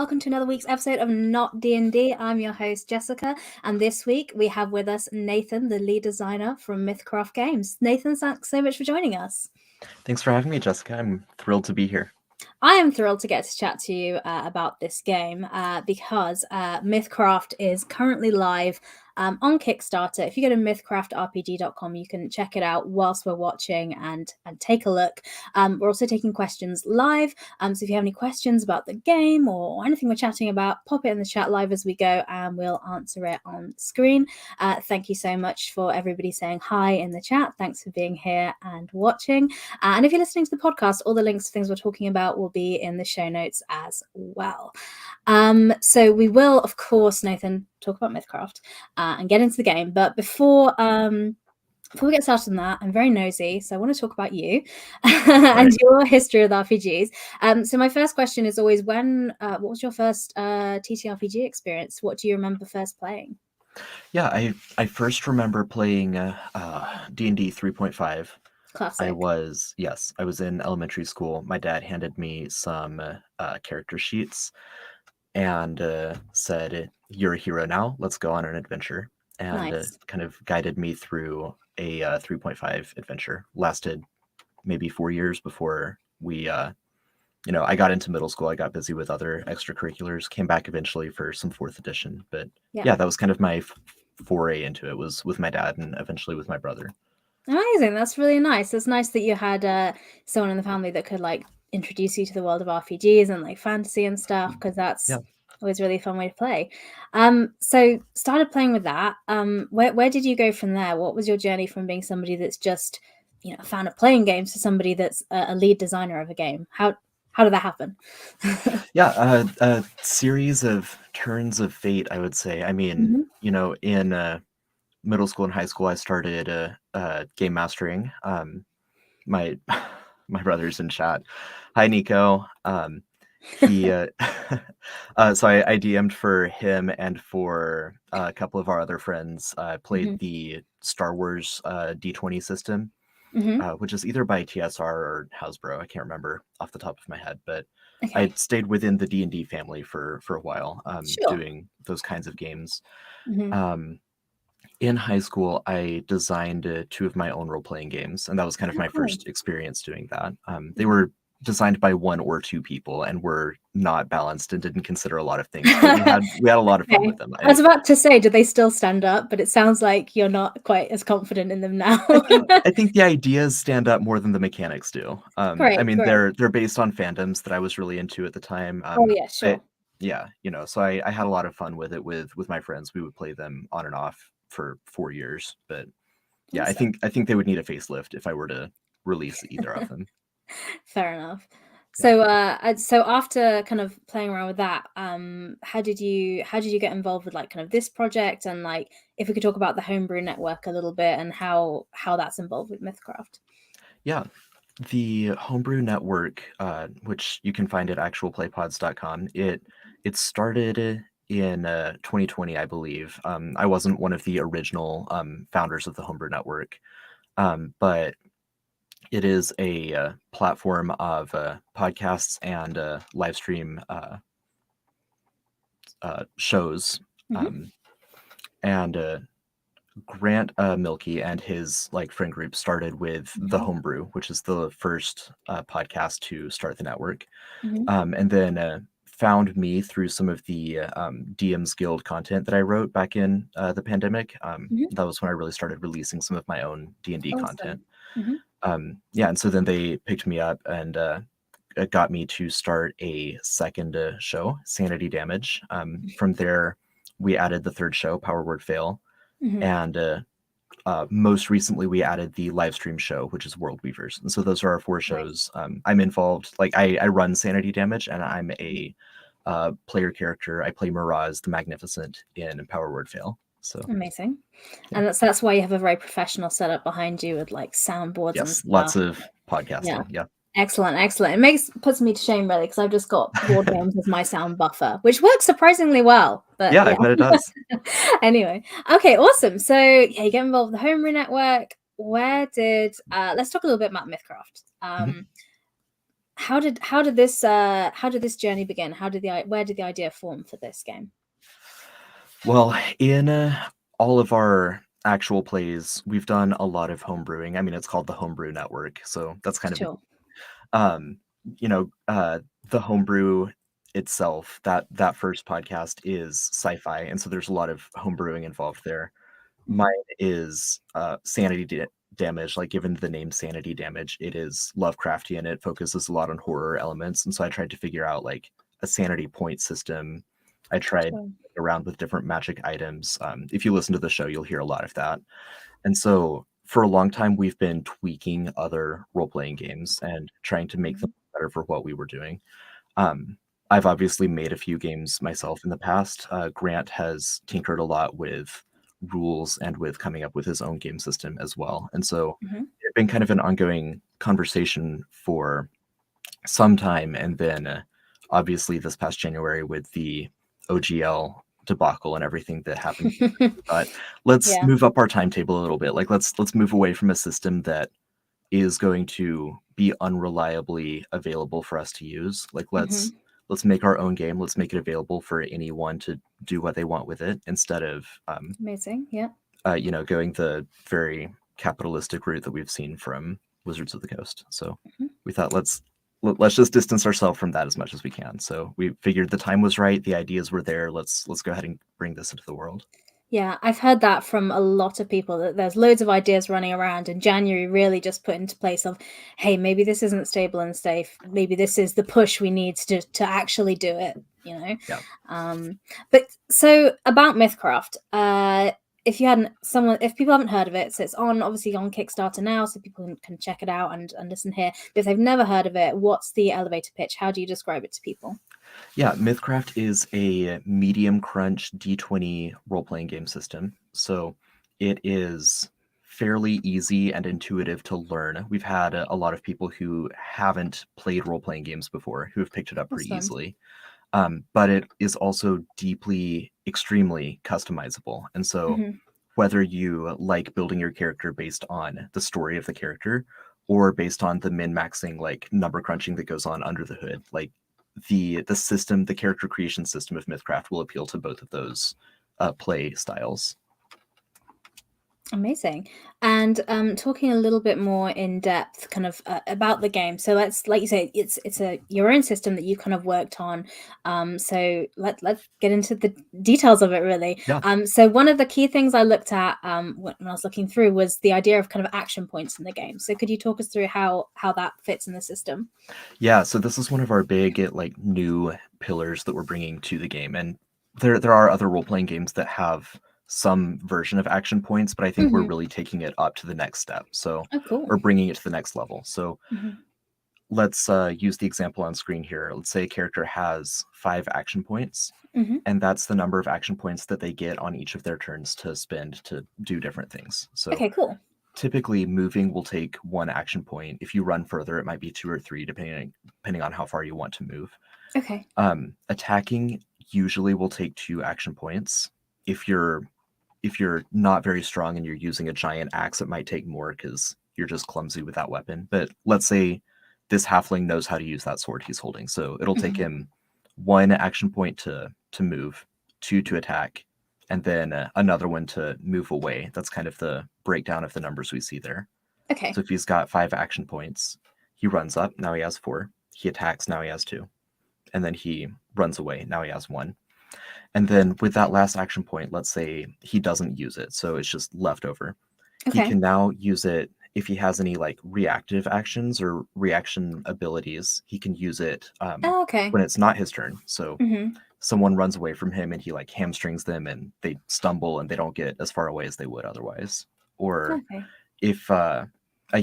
welcome to another week's episode of Not D&D. I'm your host, Jessica, and this week we have with us Nathan, the lead designer from Mythcraft Games. Nathan, thanks so much for joining us. Thanks for having me, Jessica. I'm thrilled to be here. I am thrilled to get to chat to you about this game because Mythcraft is currently live on Kickstarter. If you go to mythcraftrpg.com, you can check it out whilst we're watching and take a look. We're also taking questions live. So if you have any questions about the game or anything we're chatting about, pop it in the chat live as we go and we'll answer it on screen. Thank you so much for everybody saying hi in the chat. Thanks for being here and watching. And if you're listening to the podcast, all the links to things we're talking about will be in the show notes as well. So we will, of course, Nathan, talk about Mythcraft and get into the game. But before we get started on that, I'm very nosy, so I want to talk about you and your history with RPGs. So my first question is always, what was your first TTRPG experience? What do you remember first playing? Yeah, I first remember playing D&D 3.5. Classic. I was in elementary school. My dad handed me some character sheets and said, "You're a hero now. Let's go on an adventure." And Nice. kind of guided me through a 3.5 adventure. Lasted maybe 4 years before we, I got into middle school. I got busy with other extracurriculars. Came back eventually for some 4th edition. But yeah, that was kind of my foray into it. Was with my dad and eventually with my brother. Amazing. That's really nice. It's nice that you had someone in the family that could like introduce you to the world of RPGs and like fantasy and stuff, because that's always really fun way to play. So started playing with that. Where did you go from there? What was your journey from being somebody that's just a fan of playing games to somebody that's a lead designer of a game? How did that happen? A series of turns of fate, I would say. I mean, in middle school and high school, I started game mastering. My brother's in chat. Hi, Nico. He so I DM'd for him and for a couple of our other friends. Played the Star Wars D20 system, which is either by TSR or Hasbro. I can't remember off the top of my head, but I stayed within the D&D family for a while, doing those kinds of games. In high school, I designed 2 of my own role-playing games, and that was kind of my first experience doing that. They were designed by 1 or 2 people and were not balanced and didn't consider a lot of things. But we had a lot of fun with them. I was about to say, do they still stand up? But it sounds like you're not quite as confident in them now. I think the ideas stand up more than the mechanics do. They're based on fandoms that I was really into at the time. Sure. So I had a lot of fun with it with my friends. We would play them on and off for 4 years. But yeah, awesome. I think they would need a facelift if I were to release either of them. Fair enough. So so after kind of playing around with that, how did you get involved with like kind of this project, and like if we could talk about the Homebrew Network a little bit and how that's involved with Mythcraft? Yeah. The Homebrew Network, which you can find at actualplaypods.com, it started in 2020, I believe. I wasn't one of the original founders of the Homebrew Network, but it is a platform of podcasts and live stream shows. And Grant Milkey and his friend group started with the Homebrew, which is the first podcast to start the network, and then found me through some of the DM's Guild content that I wrote back in the pandemic. That was when I really started releasing some of my own D&D content. And so then they picked me up and it got me to start a second show, Sanity Damage. From there, we added the 3rd show, Power Word Fail. And most recently, we added the live stream show, which is World Weavers. And so those are our 4 shows. I'm involved, I run Sanity Damage, and I'm a player character. I play Miraz the Magnificent in Power Word Fail. So amazing. And that's why you have a very professional setup behind you with like soundboards and stuff. Lots of podcasting. Yeah. Excellent. It puts me to shame really, because I've just got board games as my sound buffer, which works surprisingly well. But I bet it does. Anyway, okay, awesome. So you get involved with the Homebrew Network. Let's talk a little bit about Mythcraft. how did this journey begin? Where did the idea form for this game? Well, in all of our actual plays, we've done a lot of homebrewing. I mean, it's called the Homebrew Network, so that's kind of Sure. um, the homebrew itself. That first podcast is sci-fi, and so there's a lot of homebrewing involved there. Mm-hmm. Mine is damage. Like, given the name Sanity Damage, it is Lovecraftian. It focuses a lot on horror elements, and so I tried to figure out like a sanity point system. I tried Sure. around with different magic items. If you listen to the show, you'll hear a lot of that. And so for a long time, we've been tweaking other role-playing games and trying to make them better for what we were doing. Um, I've obviously made a few games myself in the past. Grant has tinkered a lot with rules and with coming up with his own game system as well. And so Mm-hmm. it's been kind of an ongoing conversation for some time. And then obviously this past January with the OGL debacle and everything that happened, but let's Yeah. move up our timetable a little bit. Like let's move away from a system that is going to be unreliably available for us to use. Like Mm-hmm. let's make our own game. Let's make it available for anyone to do what they want with it instead of Amazing. Yeah. going the very capitalistic route that we've seen from Wizards of the Coast. So Mm-hmm. we thought let's just distance ourselves from that as much as we can. So we figured the time was right, the ideas were there. Let's go ahead and bring this into the world. Yeah, I've heard that from a lot of people, that there's loads of ideas running around, and January really just put into place of, hey, maybe this isn't stable and safe. Maybe this is the push we need to actually do it, you know? Yeah. But so about Mythcraft, if people haven't heard of it, so it's obviously on Kickstarter now, so people can check it out and listen here. But if they've never heard of it, what's the elevator pitch? How do you describe it to people? Yeah, Mythcraft is a medium crunch D20 role-playing game system. So it is fairly easy and intuitive to learn. We've had a lot of people who haven't played role-playing games before who have picked it up pretty Awesome. easily. But it is also extremely customizable. And so Mm-hmm. whether you like building your character based on the story of the character or based on the min-maxing, like number crunching that goes on under the hood, like the character creation system of Mythcraft will appeal to both of those play styles. Amazing. And talking a little bit more in depth kind of about the game. So let's, like you say, it's your own system that you kind of worked on. So let's get into the details of it really. Yeah. So one of the key things I looked at when I was looking through was the idea of kind of action points in the game. So could you talk us through how that fits in the system? Yeah, so this is one of our big like new pillars that we're bringing to the game, and there are other role-playing games that have some version of action points, but I think we're Mm-hmm. really taking it up to the next step. So, Oh, cool. or bringing it to the next level. So Mm-hmm. let's use the example on screen here. Let's say a character has 5 action points, Mm-hmm. and that's the number of action points that they get on each of their turns to spend to do different things. So Okay, cool. typically moving will take 1 action point. If you run further, it might be 2 or 3, depending on how far you want to move. Okay. Attacking usually will take 2 action points. If you're not very strong and you're using a giant axe, it might take more because you're just clumsy with that weapon. But let's say this halfling knows how to use that sword he's holding, so it'll take Mm-hmm. him 1 action point to move, 2 to attack, and then another one to move away. That's kind of the breakdown of the numbers we see there. Okay. So if he's got 5 action points, he runs up, now he has 4. He attacks, now he has 2. And then he runs away, now he has 1. And then with that last action point, let's say he doesn't use it, so it's just left over. He Okay. can now use it if he has any like reactive actions or reaction abilities. He can use it Oh, okay. when it's not his turn. So Mm-hmm. someone runs away from him and he like hamstrings them and they stumble and they don't get as far away as they would otherwise. Or Okay. if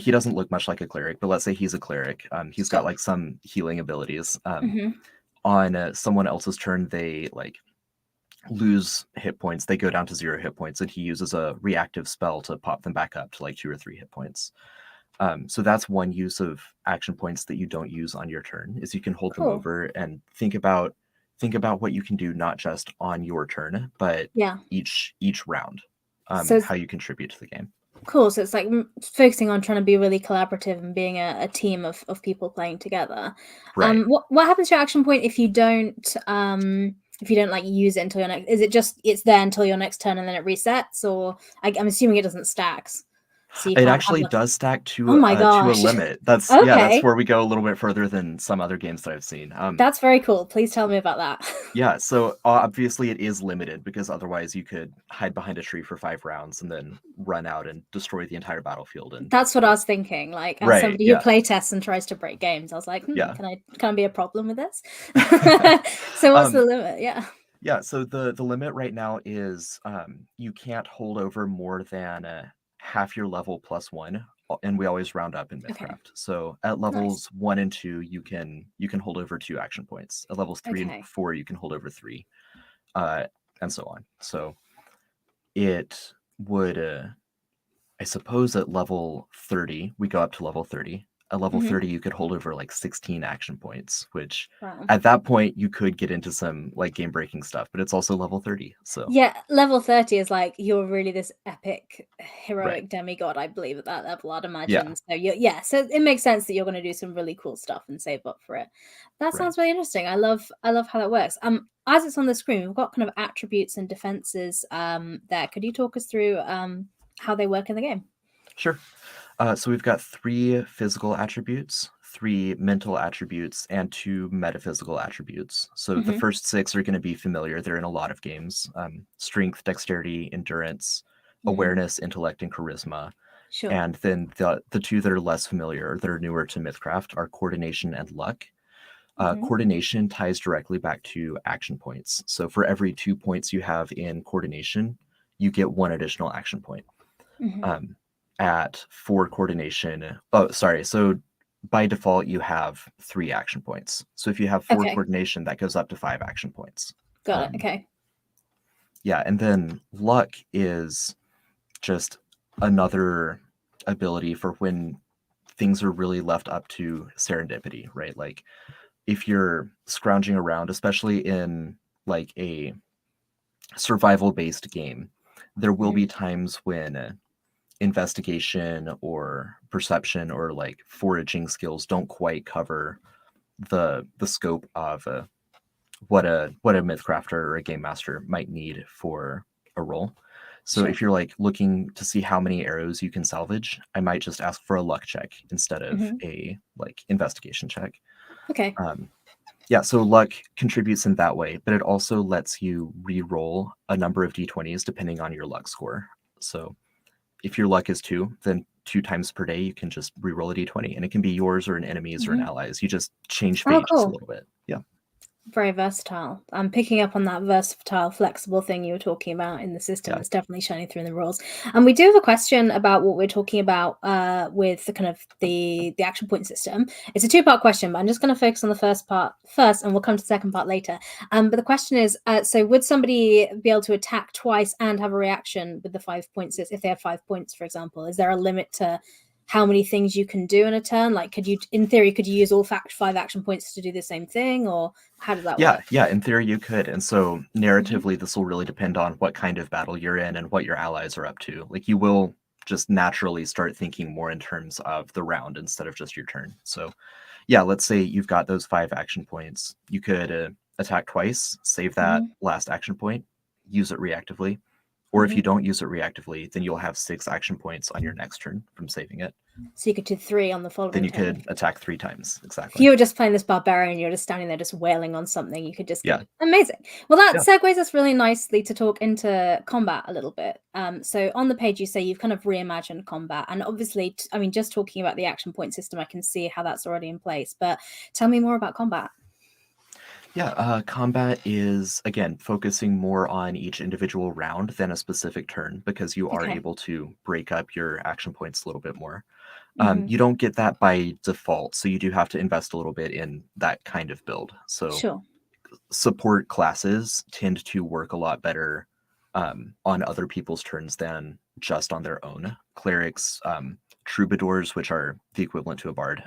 he doesn't look much like a cleric, but let's say he's a cleric, he's got Sure. like some healing abilities. Mm-hmm. On someone else's turn, they like lose hit points. They go down to 0 hit points, and he uses a reactive spell to pop them back up to like 2 or 3 hit points. So that's one use of action points that you don't use on your turn, is you can hold them Cool. over and think about what you can do, not just on your turn, but Yeah. each round, So how you contribute to the game. Cool. So it's like focusing on trying to be really collaborative and being a team of people playing together. Right. What happens to your action point if you don't like use it until your next? Is it just it's there until your next turn and then it resets, or I'm assuming it doesn't stacks, so you It can't have actually like. does stack Oh my to a gosh. limit. That's that's Okay, where we go a little bit further than some other games that I've seen. that's very cool. Please tell me about that. Yeah, so obviously it is limited because otherwise you could hide behind a tree for 5 rounds and then run out and destroy the entire battlefield and That's what I like was thinking. Like, as right, somebody who yeah, playtests and tries to break games, I was like, yeah. can I be a problem with this? So what's the um, limit? Yeah. yeah, so the limit right now is you can't hold over more than half your level plus one, and we always round up in Okay. Mythcraft. So at Nice. levels 1 and 2, you can hold over 2 action points. At levels 3 and 4, you can hold over 3, uh, and so on. So it would, I suppose, at level 30, we go up to level 30. At level Hmm. 30, you could hold over like 16 action points, which Wow. at that point you could get into some like game breaking stuff, but it's also level 30. So, Yeah, level 30 is like you're really this epic right. heroic demigod, I believe, at that level, I'd Yeah. imagine. So so it makes sense that you're going to do some really cool stuff and save up for it. That Right. sounds really interesting. I love how that works. As it's on the screen, we've got kind of attributes and defenses there. Could you talk us through how they work in the game? Sure. So we've got 3 physical attributes, 3 mental attributes, and 2 metaphysical attributes. So the Hmm. first 6 are going to be familiar. They're in a lot of games: strength, dexterity, endurance, Hmm. awareness, intellect, and charisma. Sure. And then the 2 that are less familiar, that are newer to Mythcraft, are coordination and luck. Hmm. Coordination ties directly back to action points. So for every 2 points you have in coordination, you get 1 additional action point. Hmm. Um, at 4 coordination, oh, sorry. So by default, you have 3 action points. So if you have 4 coordination, that goes up to 5 action points. Got it. Um, Okay. yeah, and then luck is just another ability for when things are really left up to serendipity, right? Like if you're scrounging around, especially in like a survival based game, there will Hmm. be times when investigation or perception or like foraging skills don't quite cover the scope of what a myth crafter or a game master might need for a role. So Sure. if you're like looking to see how many arrows you can salvage, I might just ask for a luck check instead of Hmm. a like investigation check. Okay. Um, yeah, so luck contributes in that way, but it also lets you re-roll a number of d20s depending on your luck score. So if your luck is 2, then 2 times per day you can just re-roll a d20, and it can be yours or an enemy's or an Hmm. ally's. You just change Oh, fate just a cool. little bit. Yeah. Very versatile. I'm picking up on that versatile, flexible thing you were talking about in the system. Yeah. It's definitely shining through in the rules. And we do have a question about what we're talking about with the kind of the action point system. It's a two-part question, but I'm just going to focus on the first part first, and we'll come to the second part later. But the question is, so would somebody be able to attack twice and have a reaction with the 5 points if they have 5 points, for example? Is there a limit to how many things you can do in a turn? Like, could you, in theory, could you use all 5 action points to do the same thing, or how does that Yeah, work? yeah, in theory you could. And so Mhm. narratively this will really depend on what kind of battle you're in and what your allies are up to. Like you will just naturally start thinking more in terms of the round instead of just your turn. So yeah, let's say you've got those 5 action points. You could attack twice, save that Mhm. last action point, use it reactively. Or if you Mhm. don't use it reactively, then you'll have 6 action points on your next turn from saving it. So you could do 3 on the Then following you turn. could attack 3 times. If Exactly. you were just playing this barbarian, you're just standing there just wailing on something, you could just Yeah. get amazing. Well, that Yeah. segues us really nicely to talk into combat a little bit. So on the page, you say you've kind of reimagined combat, and obviously, I mean, just talking about the action point system, I can see how that's already in place. But tell me more about combat. Yeah, combat is again focusing more on each individual round than a specific turn because you are Okay. able to break up your action points a little bit more. Hmm. You don't get that by default, so you do have to invest a little bit in that kind of build. So Sure. support classes tend to work a lot better on other people's turns than just on their own. Clerics, troubadours, which are the equivalent to a bard.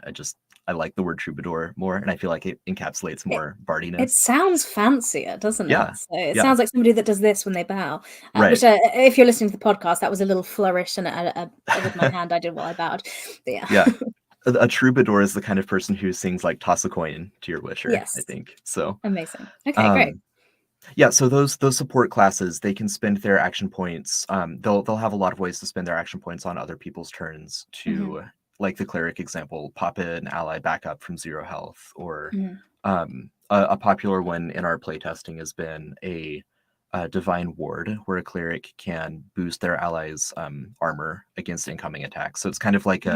I like the word troubadour more, and I feel like it encapsulates more It bardiness. sounds fancier, doesn't Yeah, it? So it yeah, sounds like somebody that does this when they bow. right. Which, if you're listening to the podcast, that was a little flourish, and with my hand I did while I bowed. But yeah. Yeah. A troubadour is the kind of person who sings like toss a coin to your wisher, I Yes. think. So Amazing. Okay, great. yeah, so those support classes, they can spend their action points. They'll have a lot of ways to spend their action points on other people's turns to, like the cleric example, pop an ally back up from 0 health, or a popular one in our playtesting has been a divine ward, where a cleric can boost their allies' armor against incoming attacks. So it's kind of like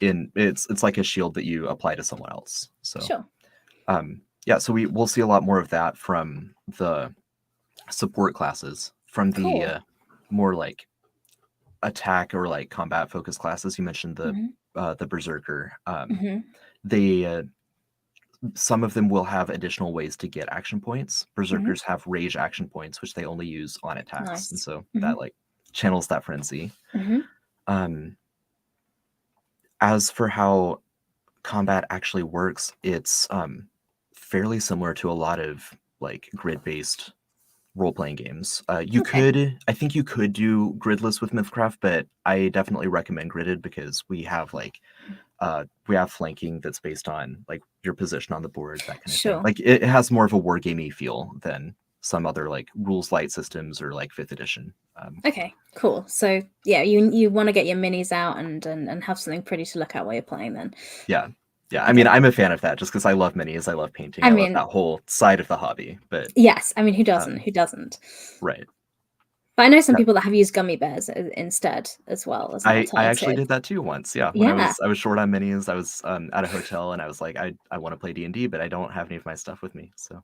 it's like a shield that you apply to someone else. So Sure. yeah, so we'll see a lot more of that from the support classes. From the Cool. more like attack or like combat focused classes, you mentioned the berserker. They some of them will have additional ways to get action points. Berserkers have rage action points, which they only use on attacks, and Nice. so that like channels that frenzy. Mm-hmm. As for how combat actually works, it's fairly similar to a lot of like grid-based role-playing games. You Okay. I think you could do gridless with Mythcraft, but I definitely recommend gridded because we have flanking that's based on like your position on the board, that kind of thing. Sure. Like it has more of a wargamey feel than some other like rules light systems or like 5th edition. Okay, cool. So yeah, you want to get your minis out and have something pretty to look at while you're playing then. Yeah. Yeah, I Okay. mean, I'm a fan of that just because I love minis, I love painting, I I love mean, that whole side of the hobby. But yes, I mean, who doesn't? Who doesn't? right. But I know some Yeah. people that have used gummy bears instead as well as an I actually alternative. did that too once. Yeah, when Yeah. I was short on minis, I was at a hotel and I was like, I want to play D&D, but I don't have any of my stuff with me. So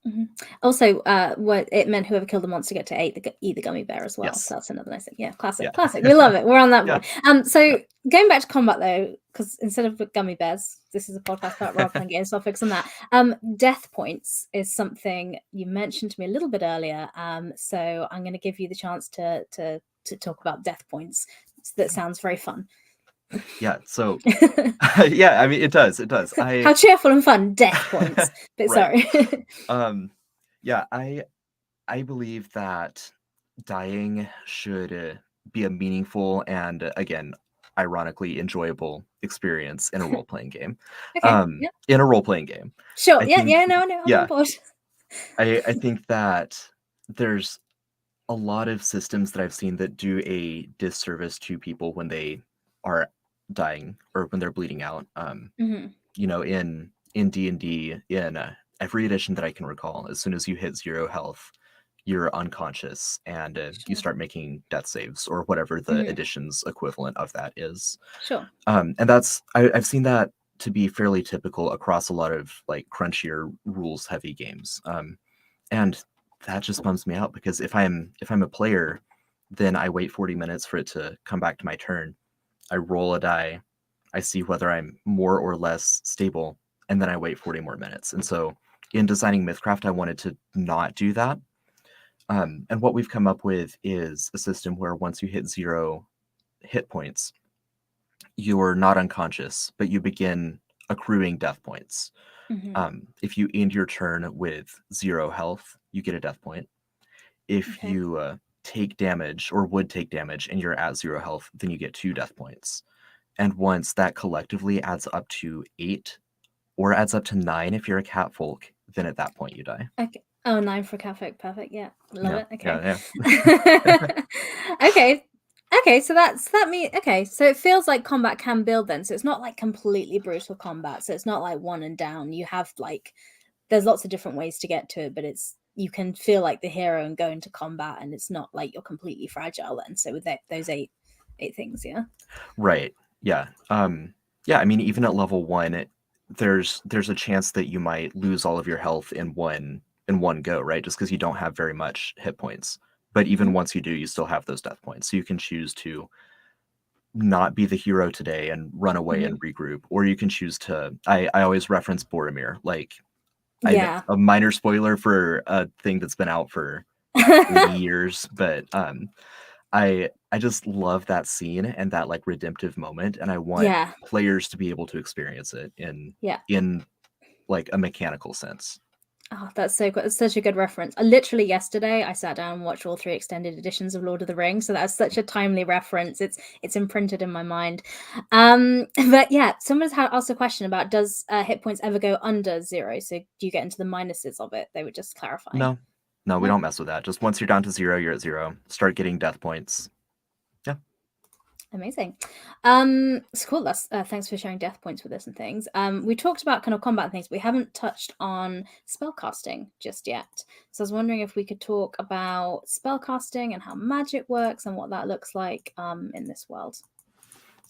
Also, what it meant whoever killed the monster get to eat the gummy bear as well. yes, So that's another nice thing. Yeah, classic, yeah, classic. We love it. We're on that yeah, board. So going back to combat though, because instead of gummy bears, this is a podcast about role playing games. So I'll focus on that. Death points is something you mentioned to me a little bit earlier. So I'm going to give you the chance to talk about death points. That sounds very fun. yeah. So yeah, I mean, it does. How cheerful and fun death points. But Right. sorry. Yeah, I believe that dying should be a meaningful and again, ironically enjoyable experience in a role playing game. Okay. Yeah. In a role playing game, Sure. I Yeah. think Yeah. No. I'm on board. I think that there's a lot of systems that I've seen that do a disservice to people when they are dying or when they're bleeding out. You know, in D&D, in every edition that I can recall, as soon as you hit 0 health, you're unconscious and you Sure. start making death saves or whatever the edition's equivalent of that is. Sure. And that's I've seen that to be fairly typical across a lot of like crunchier rules heavy games. And that just bums me out because if I'm a player, then I wait 40 minutes for it to come back to my turn. I roll a die, I see whether I'm more or less stable, and then I wait 40 more minutes. And so in designing Mythcraft, I wanted to not do that. And what we've come up with is a system where once you hit 0 hit points, you're not unconscious, but you begin accruing death points. If you end your turn with 0 health, you get a death point. If Okay. you take damage or would take damage and you're at 0 health, then you get 2 death points. And once that collectively adds up to 8 or adds up to 9 if you're a catfolk, then at that point you die. Okay. Oh, 9 for Catholic. Perfect. Yeah. Love it. Okay. Yeah. Okay. Okay, so that means okay, so it feels like combat can build then. So it's not like completely brutal combat. So it's not like one and down. You have like there's lots of different ways to get to it, but it's you can feel like the hero and go into combat, and it's not like you're completely fragile then. So with those eight things, yeah. Right. Yeah. Yeah, I mean even at level 1, there's a chance that you might lose all of your health in one go, right? Just because you don't have very much hit points. But even once you do, you still have those death points. So you can choose to not be the hero today and run away and regroup, or you can choose to. I always reference Boromir, like Yeah. a minor spoiler for a thing that's been out for 80 years, but I just love that scene and that like redemptive moment, and I want Yeah. players to be able to experience it Yeah. in like a mechanical sense. Oh, that's so good. It's such a good reference. Literally yesterday, I sat down and watched all 3 extended editions of Lord of the Rings, so that's such a timely reference. It's imprinted in my mind. But yeah, someone's asked a question about does hit points ever go under 0? So do you get into the minuses of it? They were just clarifying. No, no, we No. don't mess with that. Just once you're down to 0, you're at 0. Start getting death points. Yeah. Amazing. It's cool. That's thanks for sharing death points with us and things. We talked about kind of combat and things, but we haven't touched on spellcasting just yet. So I was wondering if we could talk about spellcasting and how magic works and what that looks like in this world.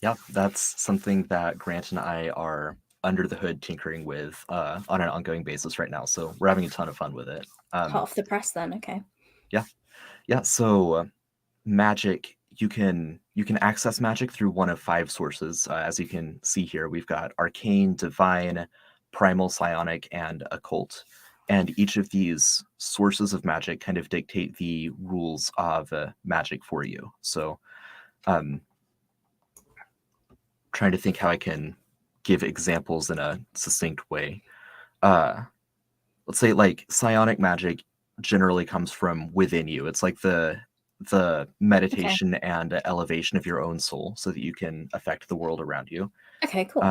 Yeah, that's something that Grant and I are under the hood tinkering with on an ongoing basis right now. So we're having a ton of fun with it. Hot off the press, then. Okay. Yeah. So magic, you can access magic through one of 5 sources. As you can see here, we've got arcane, divine, primal, psionic, and occult. And each of these sources of magic kind of dictate the rules of magic for you. So, trying to think how I can give examples in a succinct way. Let's say like psionic magic generally comes from within you. It's like the Okay. meditation and elevation of your own soul so that you can affect the world around you. Okay. Cool.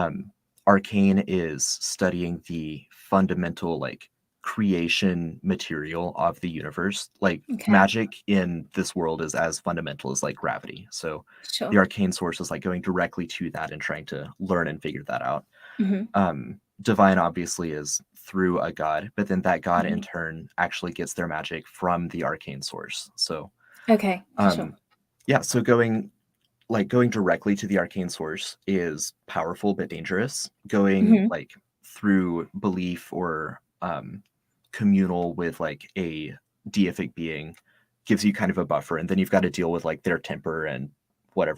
Arcane is studying the fundamental like creation material of the universe. Like Okay. magic in this world is as fundamental as like gravity. So Sure. the arcane source is like going directly to that and trying to learn and figure that out. Mm-hmm. Divine obviously is through a god, but then that god in Mm-hmm. turn actually gets their magic from the arcane source. So Okay. For sure. yeah, so going directly to the arcane source is powerful but dangerous. Going Mm-hmm. like through belief or communal with like a deific being gives you kind of a buffer, and then you've got to deal with like their temper and what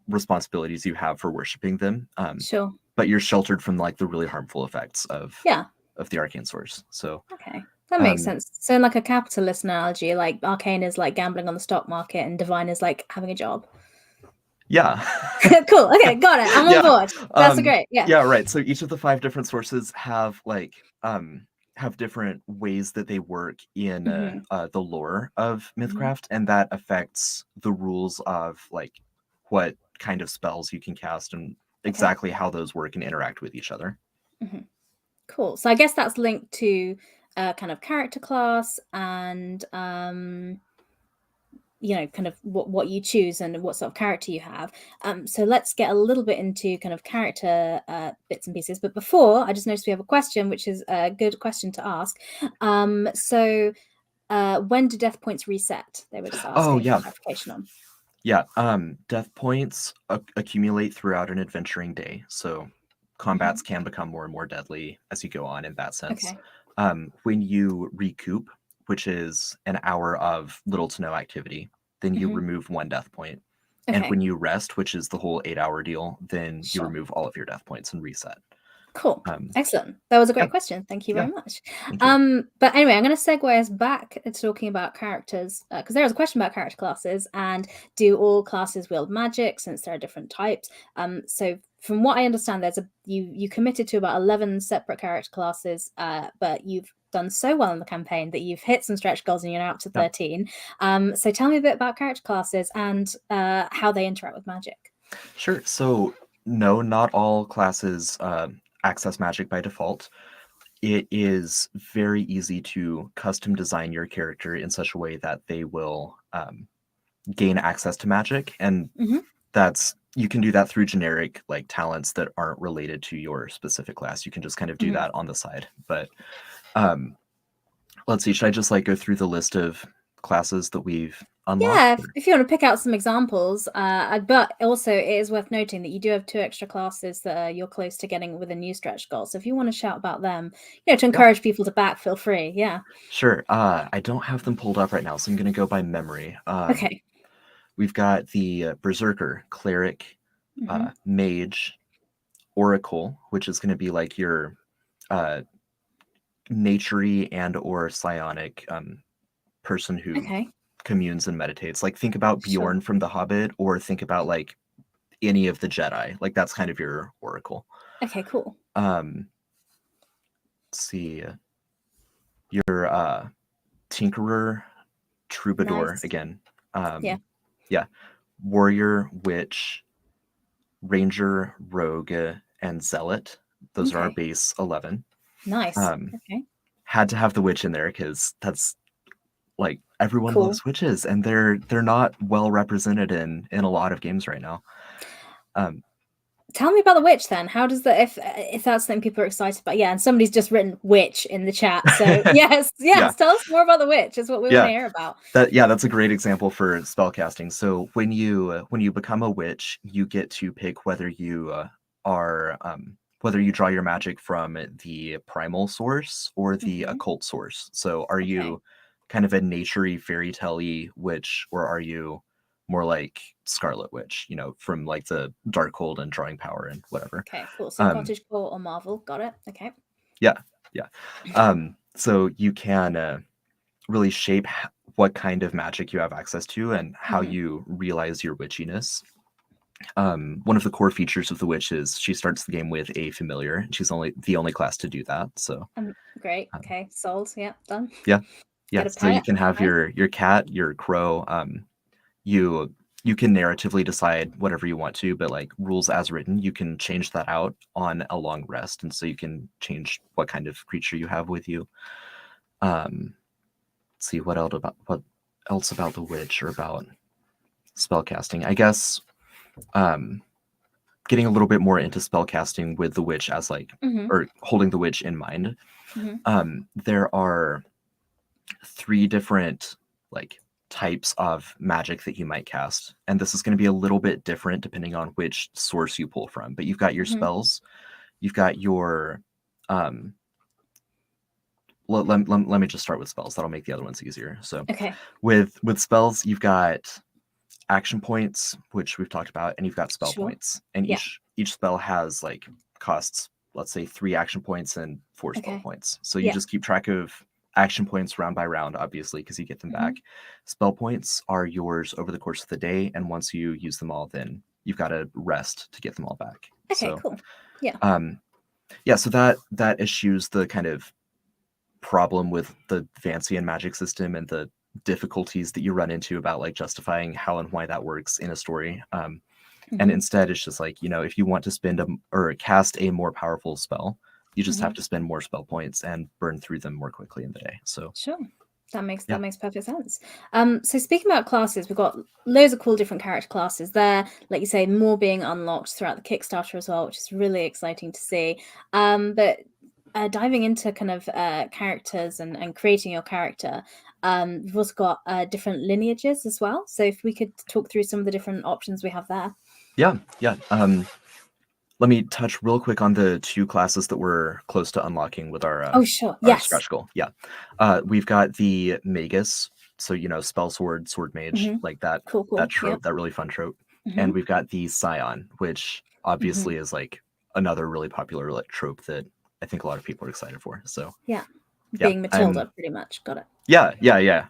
responsibilities you have for worshiping them. Sure. But you're sheltered from like the really harmful effects Yeah. of the arcane source. So Okay. That makes sense. So, in like a capitalist analogy, like arcane is like gambling on the stock market, and divine is like having a job. yeah. Cool. Okay, got it. I'm on board. That's great. Yeah. Yeah, right. So each of the 5 different sources have like have different ways that they work in the lore of Mythcraft, and that affects the rules of like what kind of spells you can cast and Okay. exactly how those work and interact with each other. Cool. So I guess that's linked to kind of character class and kind of what you choose and what sort of character you have. So let's get a little bit into kind of character bits and pieces. But before, I just noticed we have a question, which is a good question to ask. So when do death points reset? They were just asking for clarification on. Yeah, death points accumulate throughout an adventuring day, so combats can become more and more deadly as you go on in that sense. Okay. When you recoup, which is an hour of little to no activity, then you remove 1 death point. And Okay. when you rest, which is the whole 8-hour deal, then you Sure. remove all of your death points and reset. Cool. Excellent. That was a great Yeah. question. Thank you very much. Thank you. But anyway, I'm going to segue us back to talking about characters because there was a question about character classes and do all classes wield magic since there are different types. So from what I understand, you committed to about 11 separate character classes, but you've done so well in the campaign that you've hit some stretch goals and you're now up to 13. So tell me a bit about character classes and how they interact with magic. Sure. So no, not all classes access magic by default. It is very easy to custom design your character in such a way that they will gain access to magic, and you can do that through generic like talents that aren't related to your specific class. You can just kind of do that on the side. But let's see, should I just like go through the list of classes that we've unlocked? Yeah, if you want to pick out some examples, but also it is worth noting that you do have 2 extra classes that you're close to getting with a new stretch goal. So if you want to shout about them, to encourage people to back, feel free. Yeah. Sure. I don't have them pulled up right now, so I'm going to go by memory. Okay. We've got the Berserker, Cleric, Mage, Oracle, which is going to be like your naturey and or psionic person who communes and meditates. Like think about Sure. Bjorn from The Hobbit, or think about like any of the Jedi. Like that's kind of your oracle. Okay, cool. Let's see, your Tinkerer, Troubadour Nice. again. Yeah. Yeah, Warrior, Witch, Ranger, Rogue, and Zealot. Those are our Okay. base 11. Nice. Um, Okay. had to have the Witch in there because that's like everyone Cool. loves witches, and they're not well represented in a lot of games right now. Tell me about the witch then. How does that, if that's something people are excited about? Yeah, and somebody's just written witch in the chat. So yes, Yeah. tell us more about the witch. Is what we want to hear about. That's a great example for spellcasting. So when you become a witch, you get to pick whether you are whether you draw your magic from the primal source or the occult source. So are you kind of a nature-y, fairy tale-y witch, or are you more like Scarlet Witch, from like the Darkhold and drawing power and whatever? Okay, cool. So cottagecore or Marvel, got it. Okay. Yeah. So you can really shape what kind of magic you have access to and how you realize your witchiness. One of the core features of the witch is she starts the game with a familiar, and she's the only class to do that. So great. Okay, sold. Yeah, done. Yeah. Get a So you pet. can have your cat, your crow. You can narratively decide whatever you want to, but like rules as written, you can change that out on a long rest, and so you can change what kind of creature you have with you. Let's see what else about the witch or about spellcasting. I guess getting a little bit more into spellcasting with the witch as like or holding the witch in mind. There are 3 different like types of magic that you might cast, and this is going to be a little bit different depending on which source you pull from. But you've got your spells, you've got your let me just start with spells. That'll make the other ones easier. So with spells, you've got action points, which we've talked about, and you've got spell points, and each spell has like costs, let's say 3 action points and 4 spell points. So you just keep track of action points round by round, obviously, because you get them back. Spell points are yours over the course of the day, and once you use them all, then you've got to rest to get them all back. Cool. So that eschews the kind of problem with the fancy and magic system and the difficulties that you run into about like justifying how and why that works in a story. And instead it's just like, if you want to spend or cast a more powerful spell, you just have to spend more spell points and burn through them more quickly in the day. So sure, that makes perfect sense. So speaking about classes, we've got loads of cool different character classes there, like you say, more being unlocked throughout the Kickstarter as well, which is really exciting to see. But diving into kind of characters and creating your character, we've also got different lineages as well. So if we could talk through some of the different options we have there. Yeah. Let me touch real quick on the 2 classes that we're close to unlocking with our our stretch goal. We've got the Magus, so spell sword mage, like that cool. that trope, that really fun trope. And we've got the Scion, which obviously is like another really popular like trope that I think a lot of people are excited for. So being Matilda, pretty much. Got it. Yeah.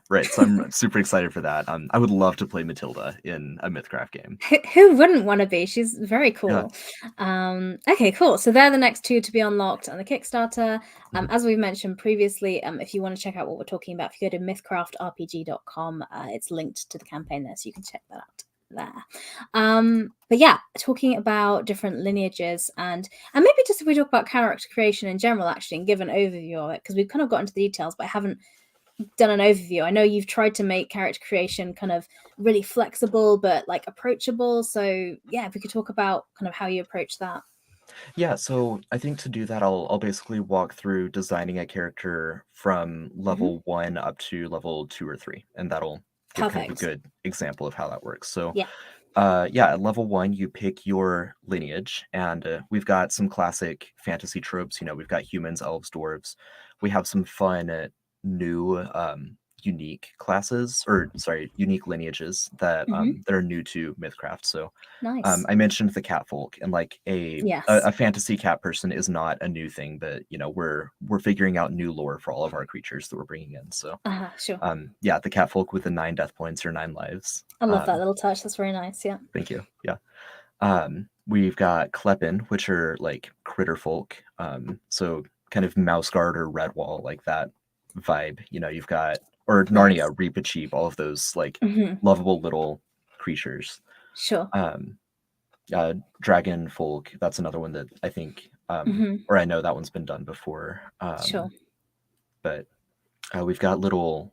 Right. So I'm super excited for that. I would love to play Matilda in a Mythcraft game. Who wouldn't want to be? She's very cool. Okay, cool. So they're the next 2 to be unlocked on the Kickstarter. As we've mentioned previously, if you want to check out what we're talking about, if you go to mythcraftrpg.com, it's linked to the campaign there, so you can check that out there. But yeah, talking about different lineages and maybe just if we talk about character creation in general, actually, and give an overview of it, because we've kind of got into the details, but I haven't done an overview. I know you've tried to make character creation kind of really flexible but like approachable. So yeah, if we could talk about kind of how you approach that. Yeah, so I think to do that, I'll basically walk through designing a character from level 1 up to level 2 or 3, and that'll give kind of a good example of how that works. So at level 1, you pick your lineage, and we've got some classic fantasy tropes. We've got humans, elves, dwarves. We have some fun new unique classes, or sorry, unique lineages that that are new to Mythcraft. So Nice. I mentioned the catfolk, and like Yes. a fantasy cat person is not a new thing, but you know we're figuring out new lore for all of our creatures that we're bringing in. So Sure. yeah, the catfolk with the 9 death points or 9 lives. I love that little touch. That's very nice. Yeah. Thank you. Yeah. We've got Kleppen, which are like critter folk. So kind of mouse guard or redwall, like that vibe. You know, you've got, or Nice. Narnia, Reepicheep, all of those like Mm-hmm. lovable little creatures. Sure. Dragon folk, that's another one that I think, or I know that one's been done before. Sure. But we've got little.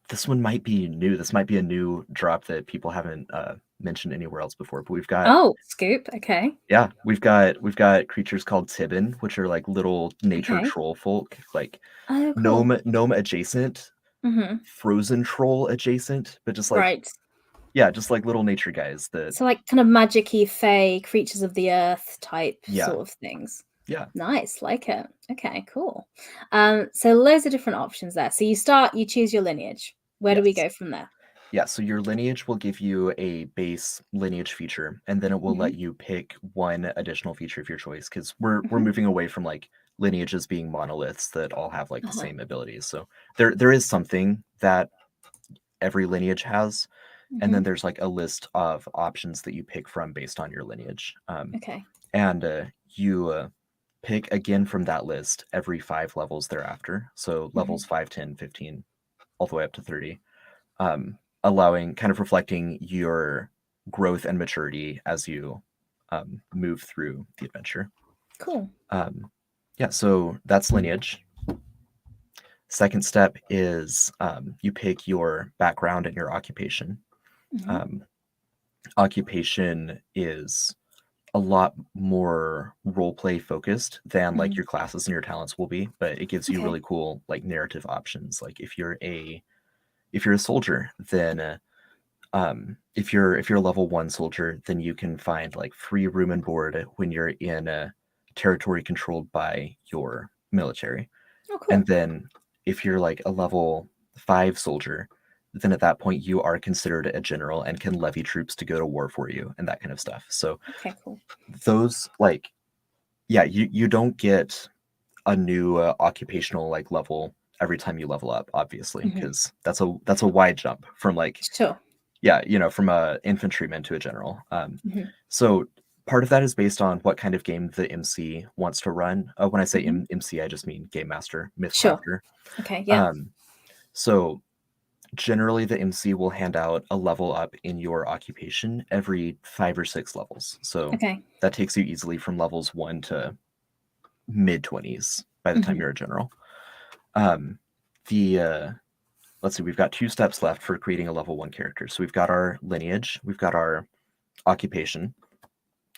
This one might be new. This might be a new drop that people haven't mentioned anywhere else before. But we've got scoop. Okay. yeah, we've got creatures called Tibin, which are like little nature Okay. troll folk, like Oh, cool. gnome adjacent, frozen troll adjacent, but just like Right. yeah, just like little nature guys that So like kind of magic-y, fey, creatures of the earth type yeah sort of things. yeah Nice, like it. Okay, cool. So loads of different options there. So you choose your lineage. Where do we yes. go from there? Yeah, so your lineage will give you a base lineage feature, and then it will let you pick one additional feature of your choice, because we're moving away from like lineages being monoliths that all have like the same abilities. So there is something that every lineage has, and then there's like a list of options that you pick from based on your lineage. Okay. And you pick again from that list every 5 levels thereafter. So levels 5, 10, 15, all the way up to 30. Allowing, kind of reflecting your growth and maturity as you move through the adventure. Cool. Yeah, so that's lineage. Second step is you pick your background and your occupation. Occupation is a lot more roleplay focused than like your classes and your talents will be, but it gives you Okay. really cool like narrative options. Like if you're a soldier, then if you're a level 1 soldier, then you can find like free room and board when you're in a territory controlled by your military. Oh, cool. And then if you're like a level 5 soldier, then at that point you are considered a general and can levy troops to go to war for you and that kind of stuff. So Okay, cool. those like yeah, you don't get a new occupational like level every time you level up, obviously, because that's a wide jump from like Sure. yeah, you know, from a infantryman to a general. So part of that is based on what kind of game the MC wants to run. When I say MC, I just mean game master, Sure. Mythcrafter. Okay, yeah. So generally, the MC will hand out a level up in your occupation every 5 or 6 levels. So Okay. that takes you easily from levels 1 to mid 20s by the time you're a general. Let's see, we've got 2 steps left for creating a level 1 character. So we've got our lineage, we've got our occupation.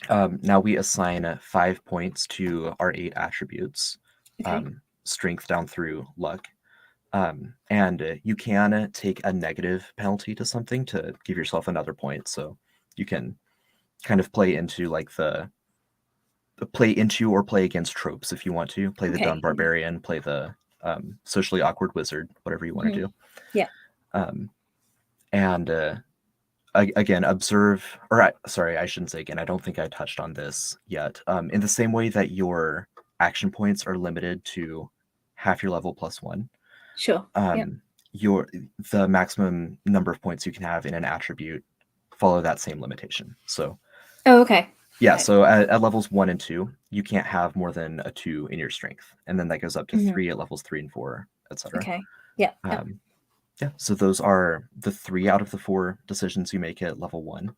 Now we assign 5 points to our 8 attributes, Okay. strength down through luck. And you can take a negative penalty to something to give yourself another point. So you can kind of play into like play into or play against tropes if you want to. Play the dumb barbarian, play the socially awkward wizard, whatever you want to do. Yeah. And again, observe, or sorry, I shouldn't say again, I don't think I touched on this yet. In the same way that your action points are limited to half your level plus 1, Sure. the maximum number of points you can have in an attribute follow that same limitation. So okay. yeah, Right. so at levels 1 and 2, you can't have more than a 2 in your strength, and then that goes up to 3 at levels 3 and 4, etc. Okay. Yeah. Yeah, so those are the 3 out of the 4 decisions you make at level 1.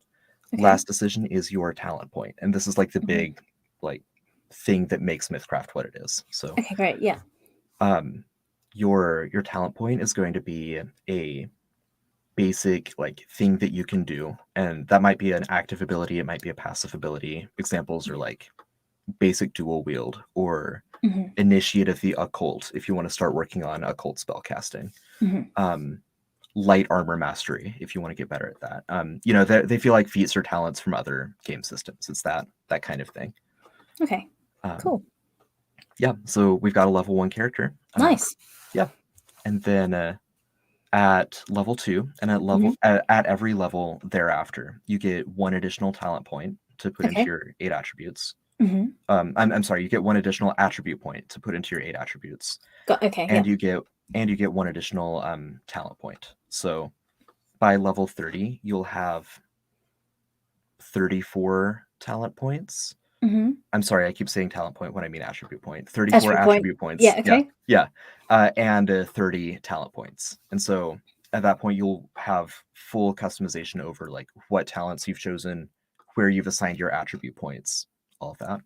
Okay. Last decision is your talent point, and this is like the big like thing that makes Mythcraft what it is. So okay, great. Yeah. Your talent point is going to be a basic like thing that you can do, and that might be an active ability, it might be a passive ability. Examples are like basic dual wield or initiate of the occult if you want to start working on occult spellcasting. Light armor mastery if you want to get better at that. You know, they feel like feats or talents from other game systems. It's that kind of thing. Okay. Cool. Yeah, so we've got a level 1 character. Nice. Yeah. And then at level 2 and at every level thereafter, you get 1 additional talent point to put into Okay. your 8 attributes. Mm-hmm. I'm sorry, you get 1 additional attribute point to put into your 8 attributes. Okay. And Yeah. you get 1 additional talent point. So by level 30, you'll have 34 talent points. Mm-hmm. I'm sorry, I keep saying talent point when I mean attribute point. 34 Attribute point. attribute points. Yeah. Yeah, Okay. yeah. And 30 talent points. And so at that point, you'll have full customization over like what talents you've chosen, where you've assigned your attribute points, all of that.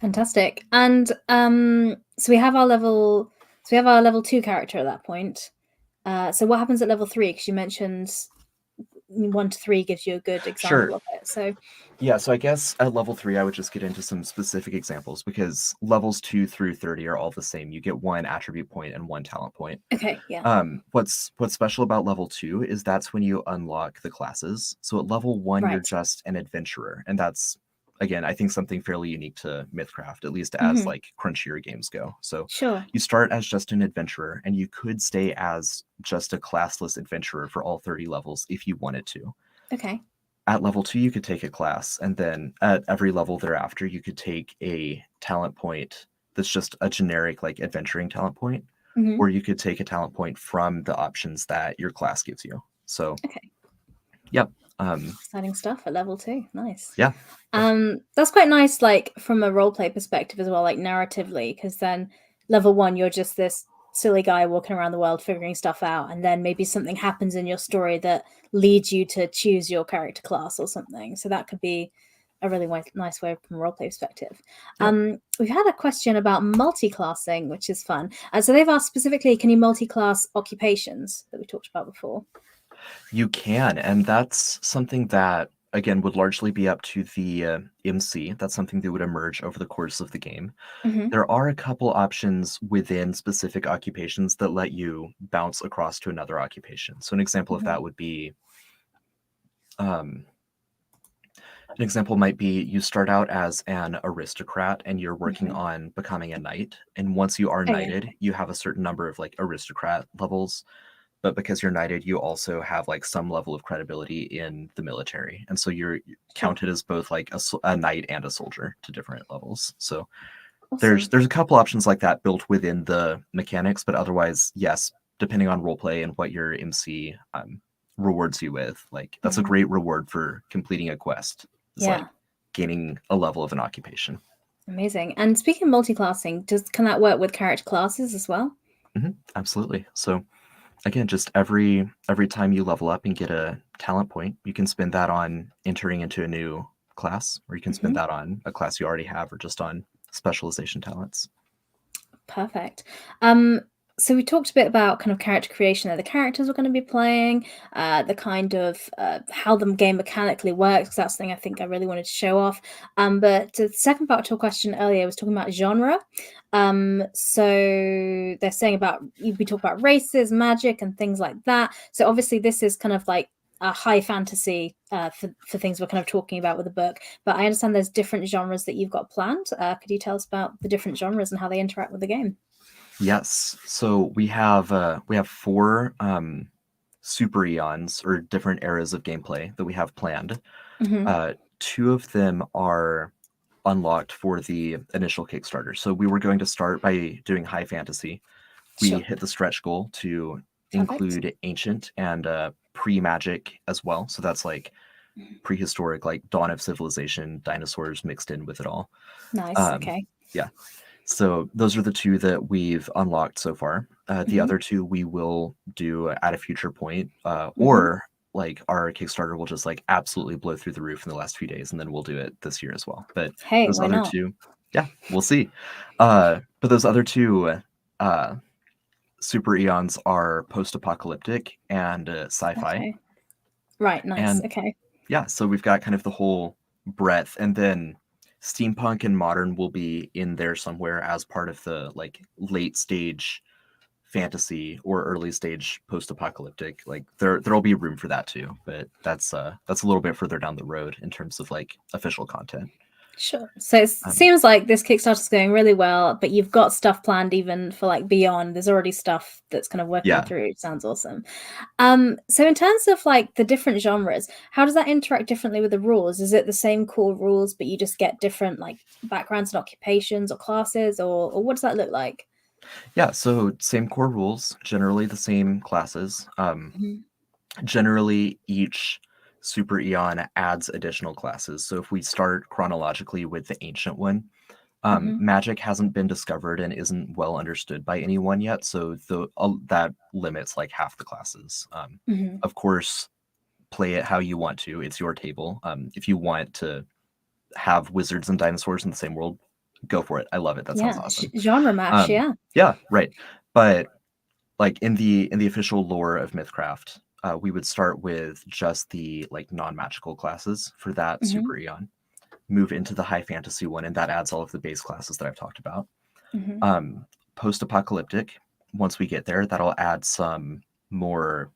Fantastic. And so we have our level 2 character at that point. So what happens at level 3? Because you mentioned 1 to 3 gives you a good example of it. So yeah, so I guess at level 3, I would just get into some specific examples because levels 2 through 30 are all the same. You get 1 attribute point and 1 talent point. okay, yeah. What's special about level 2 is that's when you unlock the classes. So at level 1, you're Right. just an adventurer, and that's again, I think something fairly unique to Mythcraft, at least as Mm-hmm. like crunchier games go. So Sure. you start as just an adventurer, and you could stay as just a classless adventurer for all 30 levels if you wanted to. Okay. At level 2, you could take a class, and then at every level thereafter, you could take a talent point that's just a generic like adventuring talent point, Mm-hmm. or you could take a talent point from the options that your class gives you. So, Okay. yep. Exciting stuff at level 2. Nice. Yeah. That's quite nice, like from a roleplay perspective as well, like narratively, because then level 1, you're just this silly guy walking around the world figuring stuff out, and then maybe something happens in your story that leads you to choose your character class or something. So that could be a really nice way from a roleplay perspective. Yep. We've had a question about multi-classing, which is fun. So they've asked specifically, can you multi-class occupations that we talked about before? You can, and that's something that again would largely be up to the MC. That's something that would emerge over the course of the game. Mm-hmm. There are a couple options within specific occupations that let you bounce across to another occupation. So an example of Mm-hmm. that would be an example might be you start out as an aristocrat and you're working Mm-hmm. on becoming a knight. And once you are Oh, yeah. knighted, you have a certain number of like aristocrat levels. But because you're knighted, you also have like some level of credibility in the military. And so you're Sure. counted as both like a knight and a soldier to different levels. So Awesome. there's a couple options like that built within the mechanics, but otherwise, yes, depending on roleplay and what your MC rewards you with, like that's a Mm-hmm. great reward for completing a quest. It's Yeah. like gaining a level of an occupation. Amazing. And speaking of multi-classing, can that work with character classes as well? Absolutely. So again, just every time you level up and get a talent point, you can spend that on entering into a new class, or you can spend that on a class you already have, or just on specialization talents. Perfect. So we talked a bit about kind of character creation that the characters we're going to be playing, the kind of how the game mechanically works, because that's the thing I think I really wanted to show off. But the second part to your question earlier was talking about genre. So they're saying about we talk about races, magic, and things like that. So obviously this is kind of like a high fantasy for things we're kind of talking about with the book. But I understand there's different genres that you've got planned. Could you tell us about the different genres and how they interact with the game? Yes. So we have 4 super eons or different eras of gameplay that we have planned. Mm-hmm. 2 of them are unlocked for the initial Kickstarter. So we were going to start by doing high fantasy. We Sure. hit the stretch goal to Perfect. include ancient and pre-magic as well. So that's like prehistoric, like dawn of civilization, dinosaurs mixed in with it all. Nice. Um, Okay. yeah. So those are the 2 that we've unlocked so far. The Mm-hmm. other 2 we will do at a future point, Mm-hmm. or like our Kickstarter will just like absolutely blow through the roof in the last few days, and then we'll do it this year as well. But Hey, those why other not? 2, yeah, we'll see. But those other 2 super eons are post-apocalyptic and sci-fi, Okay. Right. Nice. and Okay. yeah, so we've got kind of the whole breadth, and then steampunk and modern will be in there somewhere as part of the like late stage fantasy or early stage post-apocalyptic. Like there'll be room for that too, but that's a little bit further down the road in terms of like official content. Sure. So it seems like this Kickstarter's going really well, but you've got stuff planned even for like beyond. There's already stuff that's kind of working through. It sounds awesome. So in terms of like the different genres, how does that interact differently with the rules? Is it the same core rules, but you just get different like backgrounds and occupations or classes, or what does that look like? Yeah, so same core rules, generally the same classes. Generally, each super eon adds additional classes. So if we start chronologically with the ancient one, magic hasn't been discovered and isn't well understood by anyone yet. So that limits like half the classes. Of course, play it how you want to. It's your table. If you want to have wizards and dinosaurs in the same world, go for it. I love it. That sounds awesome. Genre mash, yeah. Yeah, right. But like in the official lore of Mythcraft, we would start with just the like non-magical classes for that super eon, move into the high fantasy one, and that adds all of the base classes that I've talked about. Post-apocalyptic, once we get there, that'll add some more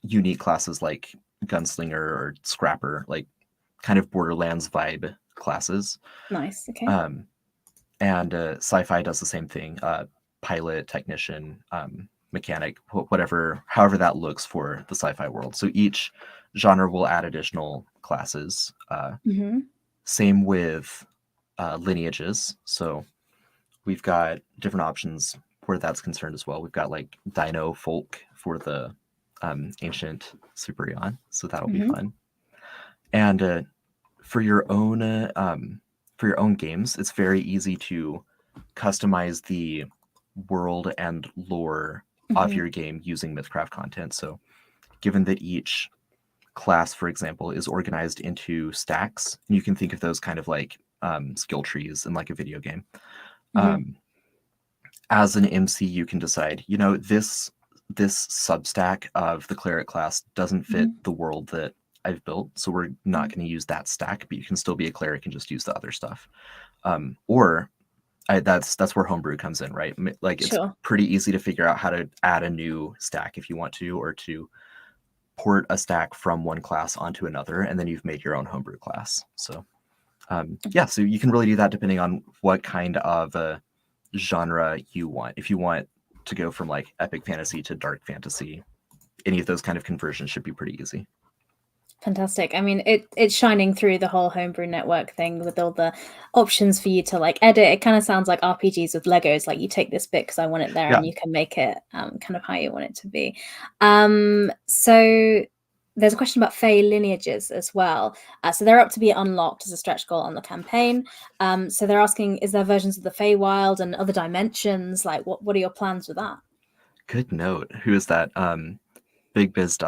unique classes like gunslinger or scrapper, like kind of Borderlands vibe classes. Nice. Okay. And sci-fi does the same thing. Pilot, technician, mechanic, whatever, however that looks for the sci-fi world. So each genre will add additional classes. Same with lineages. So we've got different options where that's concerned as well. We've got like Dino Folk for the ancient Super Eon, so that'll be fun. And for your own games, it's very easy to customize the world and lore of your game using Mythcraft content. So given that each class, for example, is organized into stacks, you can think of those kind of like skill trees in like a video game. As an MC, you can decide, you know, this substack of the cleric class doesn't fit the world that I've built, so we're not going to use that stack, but you can still be a cleric and just use the other stuff. That's where homebrew comes in, right? Like it's pretty easy to figure out how to add a new stack if you want to, or to port a stack from one class onto another, and then you've made your own homebrew class. So yeah, so you can really do that depending on what kind of genre you want. If you want to go from like epic fantasy to dark fantasy, any of those kind of conversions should be pretty easy. Fantastic. I mean, it's shining through the whole homebrew network thing with all the options for you to like edit. It kind of sounds like RPGs with Legos. Like you take this bit because I want it there, and you can make it kind of how you want it to be. So there's a question about Fey lineages as well. So they're up to be unlocked as a stretch goal on the campaign. So they're asking, is there versions of the Feywild and other dimensions? Like, what are your plans with that? Good note. Who is that? Big Biz ...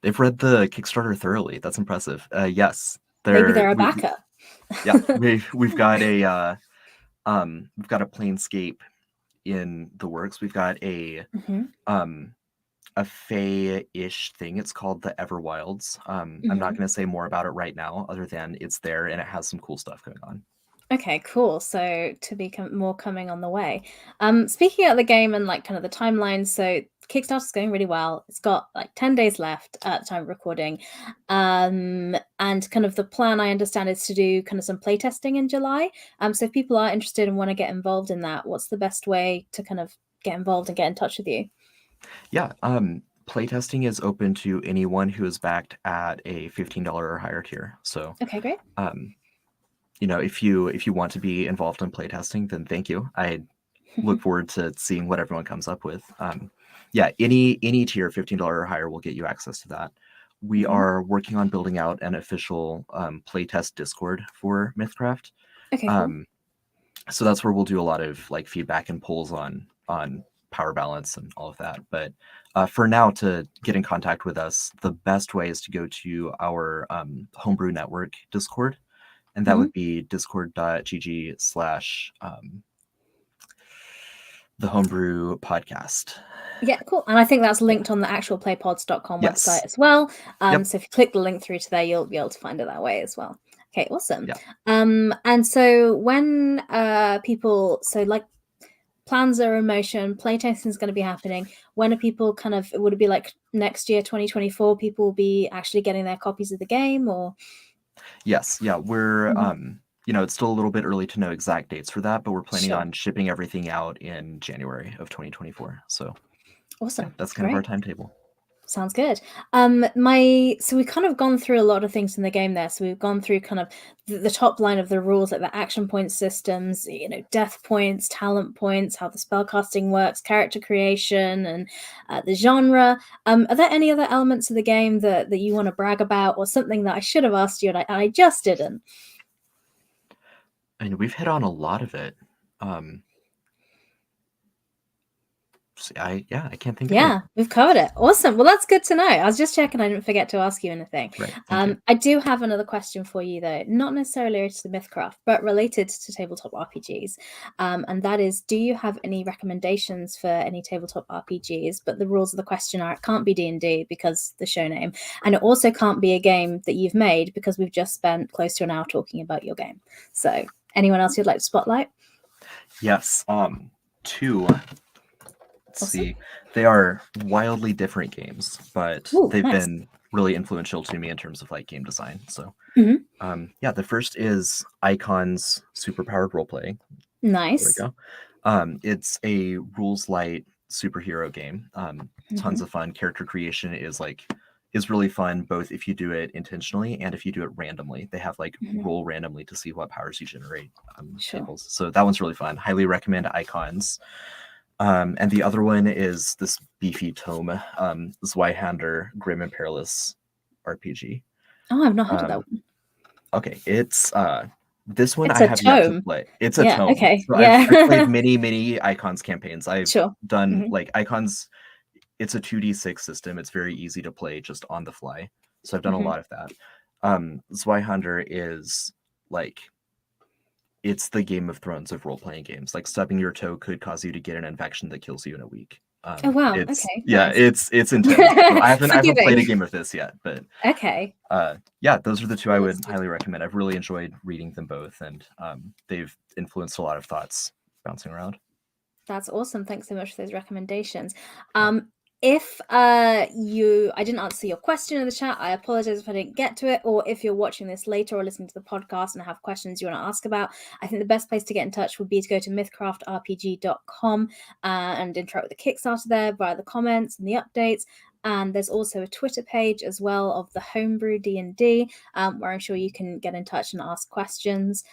They've read the Kickstarter thoroughly. That's impressive. Yes, maybe they're a backup. Yeah, we've got a Planescape in the works. We've got a Fey-ish thing. It's called the Everwilds. I'm not going to say more about it right now, other than it's there and it has some cool stuff going on. Okay, cool. So to be more coming on the way. Speaking of the game and like kind of the timeline, so Kickstarter's going really well. It's got like 10 days left at the time of recording. And kind of the plan I understand is to do kind of some playtesting in July. So if people are interested and want to get involved in that, what's the best way to kind of get involved and get in touch with you? Yeah, playtesting is open to anyone who is backed at a $15 or higher tier. So okay, great. You know, if you want to be involved in playtesting, then thank you. I look forward to seeing what everyone comes up with. Yeah, any tier, $15 or higher, will get you access to that. We are working on building out an official playtest Discord for Mythcraft. Okay, cool. So that's where we'll do a lot of like feedback and polls on power balance and all of that. But for now, to get in contact with us, the best way is to go to our Homebrew Network Discord. And that would be discord.gg/ the Homebrew Podcast. Yeah, cool. And I think that's linked on the actual playpods.com website as well. So if you click the link through to there, you'll be able to find it that way as well. Okay, awesome. And so when people, so like plans are in motion. Playtesting is going to be happening. When are people would it be like next year, 2024, people will be actually getting their copies of the game, or? Yes, yeah, we're it's still a little bit early to know exact dates for that, but we're planning on shipping everything out in January of 2024. So awesome. Yeah, that's kind of our timetable. Sounds good. So we've kind of gone through a lot of things in the game there. So we've gone through kind of the top line of the rules, like the action point systems, death points, talent points, how the spellcasting works, character creation, and the genre. Are there any other elements of the game that you want to brag about, or something that I should have asked you and I just didn't? And we've hit on a lot of it. I can't think of it. We've covered it. Awesome. Well, that's good to know. I was just checking I didn't forget to ask you anything. Right. I do have another question for you, though, not necessarily related to Mythcraft, but related to tabletop RPGs. And that is, do you have any recommendations for any tabletop RPGs? But the rules of the question are, it can't be D&D because the show name, and it also can't be a game that you've made because we've just spent close to an hour talking about your game. So anyone else you'd like to spotlight? Yes. Two. Let's see. They are wildly different games, but they've been really influential to me in terms of like game design. So, the first is Icon's Superpowered Roleplay. Nice. There we go. It's a rules light superhero game. Tons of fun. Character creation is really fun, both if you do it intentionally and if you do it randomly. They have roll randomly to see what powers you generate tables. So that one's really fun. Highly recommend Icons. And the other one is this beefy tome, Zweihander Grim and Perilous RPG. Oh, I've not heard of that one. Okay, it's this one I have yet to play. It's a tome. Okay. So I've played many Icons campaigns. I've done Icons. It's a 2d6 system. It's very easy to play just on the fly. So I've done a lot of that. Zweihander is it's the Game of Thrones of role-playing games. Like stubbing your toe could cause you to get an infection that kills you in a week. Oh wow! It's, okay, nice. It's intense. So I haven't played a game of this yet, but okay. Those are the two I would highly recommend. I've really enjoyed reading them both, and they've influenced a lot of thoughts bouncing around. That's awesome. Thanks so much for those recommendations. If I didn't answer your question in the chat, I apologize if I didn't get to it, or if you're watching this later or listening to the podcast and have questions you want to ask about, I think the best place to get in touch would be to go to mythcraftrpg.com and interact with the Kickstarter there via the comments and the updates. And there's also a Twitter page as well of the Homebrew D&D, where I'm sure you can get in touch and ask questions.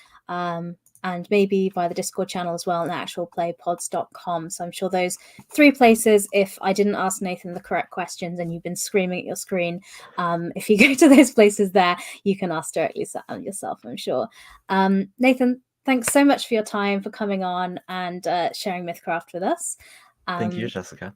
And maybe via the Discord channel as well, and actualplaypods.com. So I'm sure those three places, if I didn't ask Nathan the correct questions and you've been screaming at your screen, if you go to those places there, you can ask directly yourself, I'm sure. Nathan, thanks so much for your time, for coming on and sharing Mythcraft with us. Thank you, Jessica.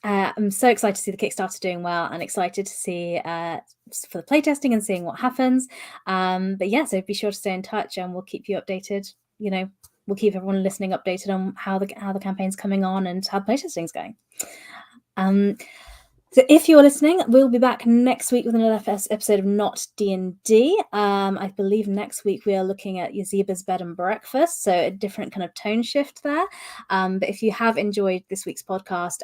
I'm so excited to see the Kickstarter doing well, and excited to see for the playtesting and seeing what happens. But yeah, so be sure to stay in touch, and we'll keep you updated. We'll keep everyone listening updated on how the campaign's coming on and how playtesting's going. So if you're listening, we'll be back next week with another episode of Not D&D. I believe next week we are looking at Yazeba's Bed and Breakfast, so a different kind of tone shift there. But if you have enjoyed this week's podcast,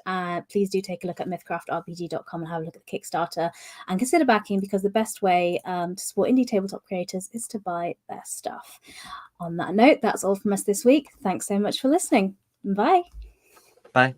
please do take a look at mythcraftrpg.com and have a look at the Kickstarter and consider backing, because the best way to support indie tabletop creators is to buy their stuff. On that note, that's all from us this week. Thanks so much for listening. Bye. Bye.